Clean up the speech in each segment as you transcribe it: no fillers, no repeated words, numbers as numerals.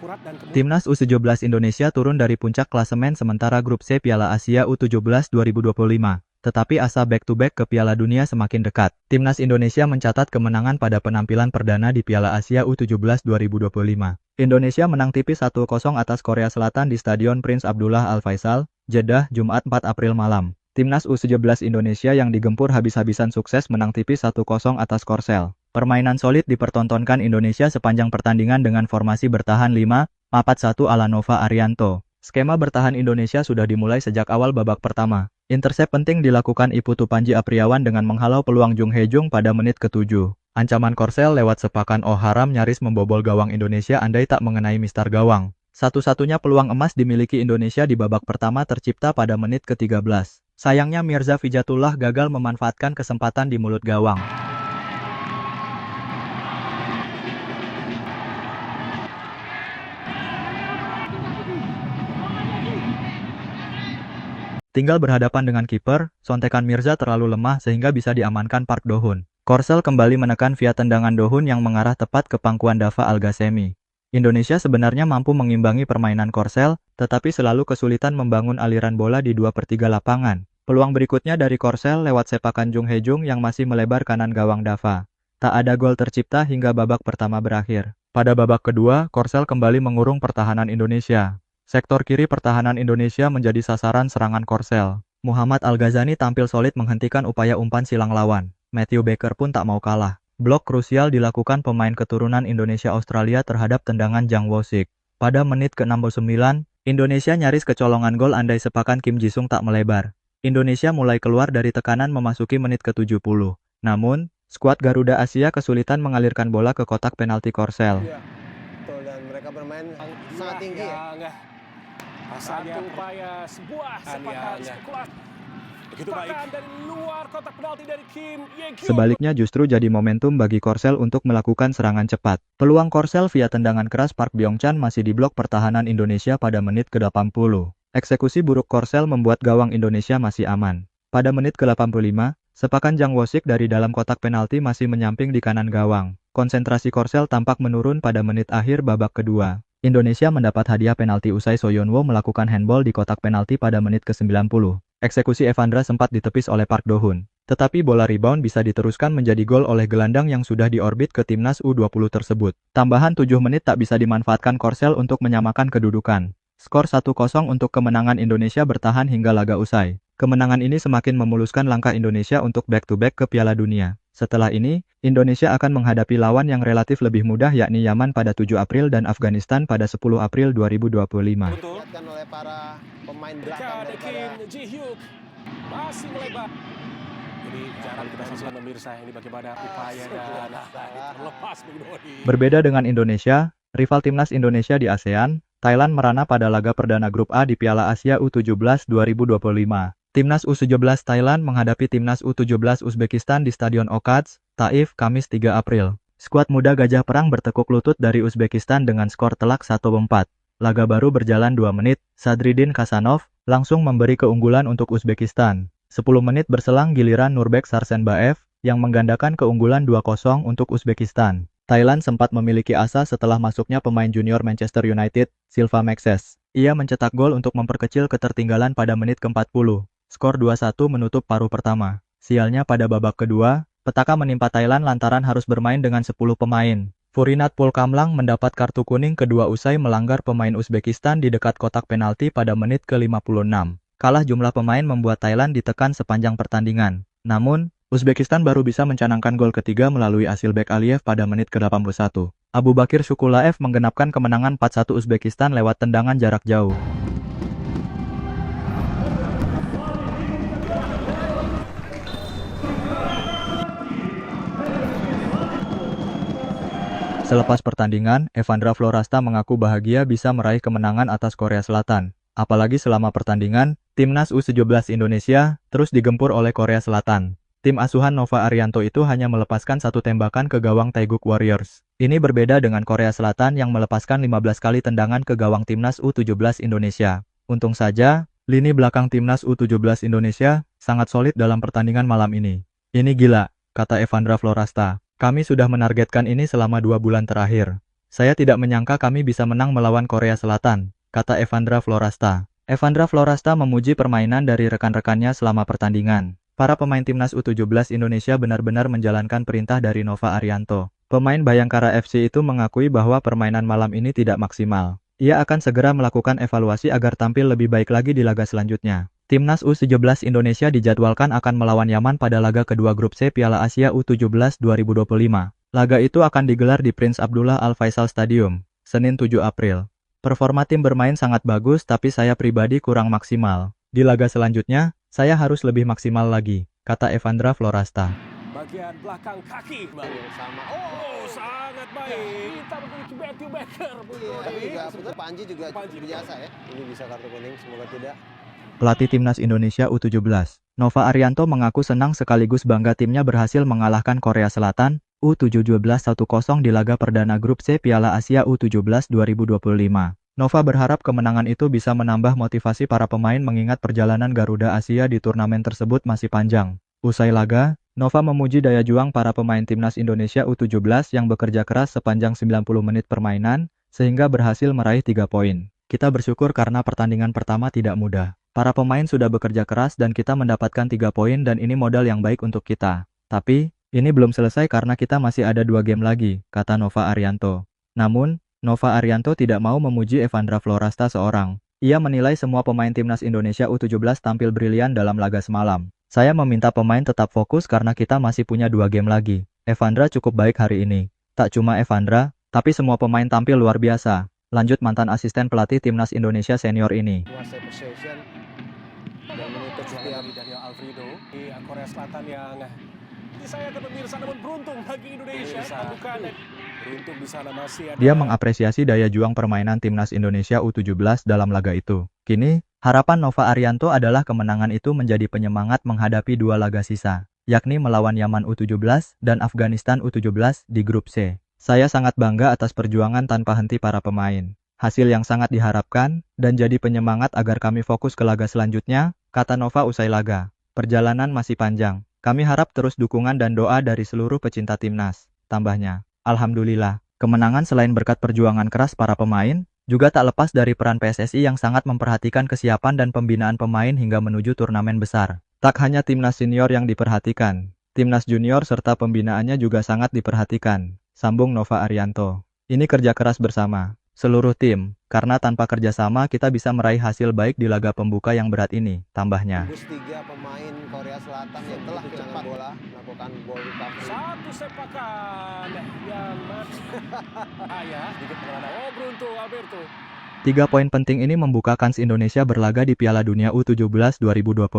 akurat dan kemudian Timnas U17 Indonesia turun dari puncak klasemen sementara Grup C Piala Asia U17 2025. Tetapi asa back-to-back ke Piala Dunia semakin dekat. Timnas Indonesia mencatat kemenangan pada penampilan perdana di Piala Asia U17 2025. Indonesia menang tipis 1-0 atas Korea Selatan di Stadion Prince Abdullah Al Faisal, Jeddah, Jumat 4 April malam. Timnas U17 Indonesia yang digempur habis-habisan sukses menang tipis 1-0 atas Korsel. Permainan solid dipertontonkan Indonesia sepanjang pertandingan dengan formasi bertahan 5-4-1 ala Nova Arianto. Skema bertahan Indonesia sudah dimulai sejak awal babak pertama. Intersep penting dilakukan Iputu Panji Apriawan dengan menghalau peluang Jung Hye-jung pada menit ke-7. Ancaman Korsel lewat sepakan Oh Haram nyaris membobol gawang Indonesia andai tak mengenai mistar gawang. Satu-satunya peluang emas dimiliki Indonesia di babak pertama tercipta pada menit ke-13. Sayangnya Mirza Fijatullah gagal memanfaatkan kesempatan di mulut gawang. Tinggal berhadapan dengan kiper, sontekan Mirza terlalu lemah sehingga bisa diamankan Park Do-hun. Korsel kembali menekan via tendangan Do-hun yang mengarah tepat ke pangkuan Dava Al-Ghasemi. Indonesia sebenarnya mampu mengimbangi permainan Korsel, tetapi selalu kesulitan membangun aliran bola di 2/3 lapangan. Peluang berikutnya dari Korsel lewat sepakan Jung Hye-jung yang masih melebar kanan gawang Dava. Tak ada gol tercipta hingga babak pertama berakhir. Pada babak kedua, Korsel kembali mengurung pertahanan Indonesia. Sektor kiri pertahanan Indonesia menjadi sasaran serangan Korsel. Muhammad Al-Ghazani tampil solid menghentikan upaya umpan silang lawan. Matthew Baker pun tak mau kalah. Blok krusial dilakukan pemain keturunan Indonesia-Australia terhadap tendangan Jang Woo-sik. Pada menit ke-69, Indonesia nyaris kecolongan gol andai sepakan Kim Ji-sung tak melebar. Indonesia mulai keluar dari tekanan memasuki menit ke-70. Namun, skuad Garuda Asia kesulitan mengalirkan bola ke kotak penalti Korsel. Iya, betul, dan mereka bermain sangat tinggi ya. Satu upaya sebuah sepakan spekulasi. Begitu baik dari luar kotak penalti dari Kim Ye-kyung. Sebaliknya justru jadi momentum bagi Korsel untuk melakukan serangan cepat. Peluang Korsel via tendangan keras Park Byong-chan masih diblok pertahanan Indonesia pada menit ke-80. Eksekusi buruk Korsel membuat gawang Indonesia masih aman. Pada menit ke-85, sepakan Jang Woo-sik dari dalam kotak penalti masih menyamping di kanan gawang. Konsentrasi Korsel tampak menurun pada menit akhir babak kedua. Indonesia mendapat hadiah penalti usai So Yeon-woo melakukan handball di kotak penalti pada menit ke-90. Eksekusi Evandra sempat ditepis oleh Park Do-hun. Tetapi bola rebound bisa diteruskan menjadi gol oleh gelandang yang sudah diorbit ke timnas U20 tersebut. Tambahan 7 menit tak bisa dimanfaatkan Korsel untuk menyamakan kedudukan. Skor 1-0 untuk kemenangan Indonesia bertahan hingga laga usai. Kemenangan ini semakin memuluskan langkah Indonesia untuk back-to-back ke Piala Dunia. Setelah ini, Indonesia akan menghadapi lawan yang relatif lebih mudah yakni Yaman pada 7 April dan Afghanistan pada 10 April 2025. Dilihatkan oleh para pemain belakang daripada Kim Ji-hyuk masih melebar. Jadi jarang kita saksikan pemirsa ini bagaimana upaya dan terlepas Bung Dodi. Berbeda dengan Indonesia, rival timnas Indonesia di ASEAN, Thailand merana pada laga perdana Grup A di Piala Asia U17 2025. Timnas U17 Thailand menghadapi Timnas U17 Uzbekistan di Stadion Okats, Taif, Kamis 3 April. Skuad muda Gajah Perang bertekuk lutut dari Uzbekistan dengan skor telak 1-4. Laga baru berjalan 2 menit, Sadriddin Kasanov langsung memberi keunggulan untuk Uzbekistan. 10 menit berselang giliran Nurbek Sarsenbaev yang menggandakan keunggulan 2-0 untuk Uzbekistan. Thailand sempat memiliki asa setelah masuknya pemain junior Manchester United, Silva Maxes. Ia mencetak gol untuk memperkecil ketertinggalan pada menit ke-40. Skor 2-1 menutup paruh pertama. Sialnya pada babak kedua, petaka menimpa Thailand lantaran harus bermain dengan 10 pemain. Furinat Pulkamlang mendapat kartu kuning kedua usai melanggar pemain Uzbekistan di dekat kotak penalti pada menit ke-56. Kalah jumlah pemain membuat Thailand ditekan sepanjang pertandingan. Namun, Uzbekistan baru bisa mencanangkan gol ketiga melalui Asilbek Aliyev pada menit ke-81. Abu Bakir Shukulaev menggenapkan kemenangan 4-1 Uzbekistan lewat tendangan jarak jauh. Selepas pertandingan, Evandra Florasta mengaku bahagia bisa meraih kemenangan atas Korea Selatan. Apalagi selama pertandingan, Timnas U17 Indonesia terus digempur oleh Korea Selatan. Tim asuhan Nova Arianto itu hanya melepaskan 1 tembakan ke gawang Taeguk Warriors. Ini berbeda dengan Korea Selatan yang melepaskan 15 kali tendangan ke gawang Timnas U17 Indonesia. Untung saja, lini belakang Timnas U17 Indonesia sangat solid dalam pertandingan malam ini. Ini gila, kata Evandra Florasta. Kami sudah menargetkan ini selama 2 bulan terakhir. Saya tidak menyangka kami bisa menang melawan Korea Selatan, kata Evandra Florasta. Evandra Florasta memuji permainan dari rekan-rekannya selama pertandingan. Para pemain timnas U17 Indonesia benar-benar menjalankan perintah dari Nova Arianto. Pemain Bayangkara FC itu mengakui bahwa permainan malam ini tidak maksimal. Ia akan segera melakukan evaluasi agar tampil lebih baik lagi di laga selanjutnya. Timnas U17 Indonesia dijadwalkan akan melawan Yaman pada laga kedua grup C Piala Asia U17 2025. Laga itu akan digelar di Prince Abdullah Al Faisal Stadium, Senin 7 April. Performa tim bermain sangat bagus tapi saya pribadi kurang maksimal. Di laga selanjutnya, saya harus lebih maksimal lagi, kata Evandra Florasta. Bagian belakang kaki. Yang sama. Oh, sangat baik. Kita memiliki Matthew Baker. Tapi juga betul Panji juga Panji biasa ya. Ini bisa kartu kuning, semoga tidak. Pelatih Timnas Indonesia U17, Nova Arianto mengaku senang sekaligus bangga timnya berhasil mengalahkan Korea Selatan, U17 1-0 di laga perdana grup C Piala Asia U17 2025. Nova berharap kemenangan itu bisa menambah motivasi para pemain mengingat perjalanan Garuda Asia di turnamen tersebut masih panjang. Usai laga, Nova memuji daya juang para pemain Timnas Indonesia U17 yang bekerja keras sepanjang 90 menit permainan, sehingga berhasil meraih 3 poin. Kita bersyukur karena pertandingan pertama tidak mudah. Para pemain sudah bekerja keras dan kita mendapatkan 3 poin dan ini modal yang baik untuk kita. Tapi, ini belum selesai karena kita masih ada 2 game lagi, kata Nova Arianto. Namun, Nova Arianto tidak mau memuji Evandra Florasta seorang. Ia menilai semua pemain Timnas Indonesia U17 tampil brilian dalam laga semalam. Saya meminta pemain tetap fokus karena kita masih punya 2 game lagi. Evandra cukup baik hari ini. Tak cuma Evandra, tapi semua pemain tampil luar biasa. Lanjut mantan asisten pelatih Timnas Indonesia senior ini. Kuasai possession dan menutup setiap Dari Daniel Alfredo di Korea Selatan yang disayangkan pemirsa namun beruntung bagi Indonesia. Bukan beruntung di sana masih ada. Dia mengapresiasi daya juang permainan Timnas Indonesia U17 dalam laga itu. Kini, harapan Nova Arianto adalah kemenangan itu menjadi penyemangat menghadapi 2 laga sisa, yakni melawan Yaman U17 dan Afghanistan U17 di grup C. Saya sangat bangga atas perjuangan tanpa henti para pemain. Hasil yang sangat diharapkan dan jadi penyemangat agar kami fokus ke laga selanjutnya, kata Nova usai laga. Perjalanan masih panjang. Kami harap terus dukungan dan doa dari seluruh pecinta timnas. Tambahnya, alhamdulillah, kemenangan selain berkat perjuangan keras para pemain, juga tak lepas dari peran PSSI yang sangat memperhatikan kesiapan dan pembinaan pemain hingga menuju turnamen besar. Tak hanya timnas senior yang diperhatikan, timnas junior serta pembinaannya juga sangat diperhatikan, sambung Nova Arianto. Ini kerja keras bersama seluruh tim, karena tanpa kerjasama kita bisa meraih hasil baik di laga pembuka yang berat ini, tambahnya. 3 pemain Korea Selatan yang telah kehilangan bola melakukan ball recovery. Satu sepakan yang ayah sedikit mengenai. Oh, beruntung Alberto. 3 poin penting ini membuka kans Indonesia berlaga di Piala Dunia U17 2025.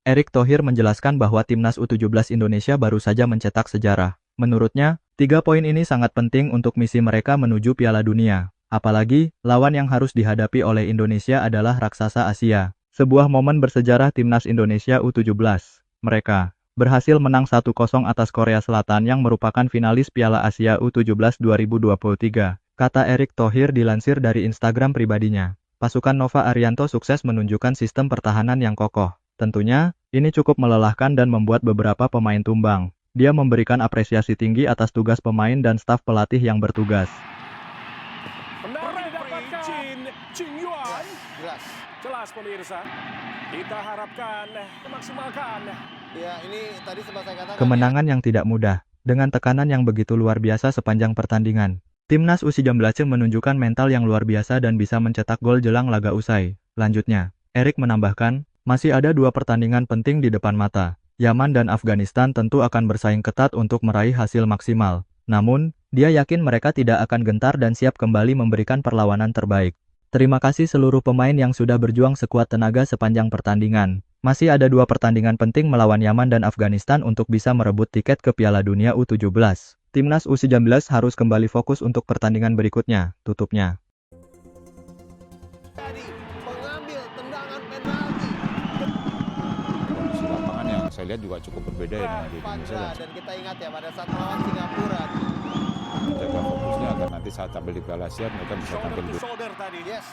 Erick Thohir menjelaskan bahwa timnas U17 Indonesia baru saja mencetak sejarah. Menurutnya, 3 poin ini sangat penting untuk misi mereka menuju Piala Dunia. Apalagi, lawan yang harus dihadapi oleh Indonesia adalah raksasa Asia. Sebuah momen bersejarah timnas Indonesia U17. Mereka berhasil menang 1-0 atas Korea Selatan yang merupakan finalis Piala Asia U17 2023, kata Erick Thohir dilansir dari Instagram pribadinya. Pasukan Nova Arianto sukses menunjukkan sistem pertahanan yang kokoh. Tentunya, ini cukup melelahkan dan membuat beberapa pemain tumbang. Dia memberikan apresiasi tinggi atas tugas pemain dan staf pelatih yang bertugas. Chin Yuan. Jelas Pemirsa. Kita harapkan memaksimalkan. ya, ini tadi sempat saya katakan. Kemenangan yang tidak mudah, dengan tekanan yang begitu luar biasa sepanjang pertandingan. Timnas U19 menunjukkan mental yang luar biasa dan bisa mencetak gol jelang laga usai. Lanjutnya, Erick menambahkan, masih ada 2 pertandingan penting di depan mata. Yaman dan Afghanistan tentu akan bersaing ketat untuk meraih hasil maksimal. Namun, dia yakin mereka tidak akan gentar dan siap kembali memberikan perlawanan terbaik. Terima kasih seluruh pemain yang sudah berjuang sekuat tenaga sepanjang pertandingan. Masih ada 2 pertandingan penting melawan Yaman dan Afghanistan untuk bisa merebut tiket ke Piala Dunia U17. Timnas U19 harus kembali fokus untuk pertandingan berikutnya, tutupnya. Mengambil tendangan penalti. Kondisi lapangan yang saya lihat juga cukup berbeda ya dengan di Indonesia. Pandra, dan kita ingat ya pada saat melawan Singapura. Jaga fokusnya agar nanti saat tampil di Piala Asia mereka bisa tampil Shoulder to lebih. shoulder tadi. Yes.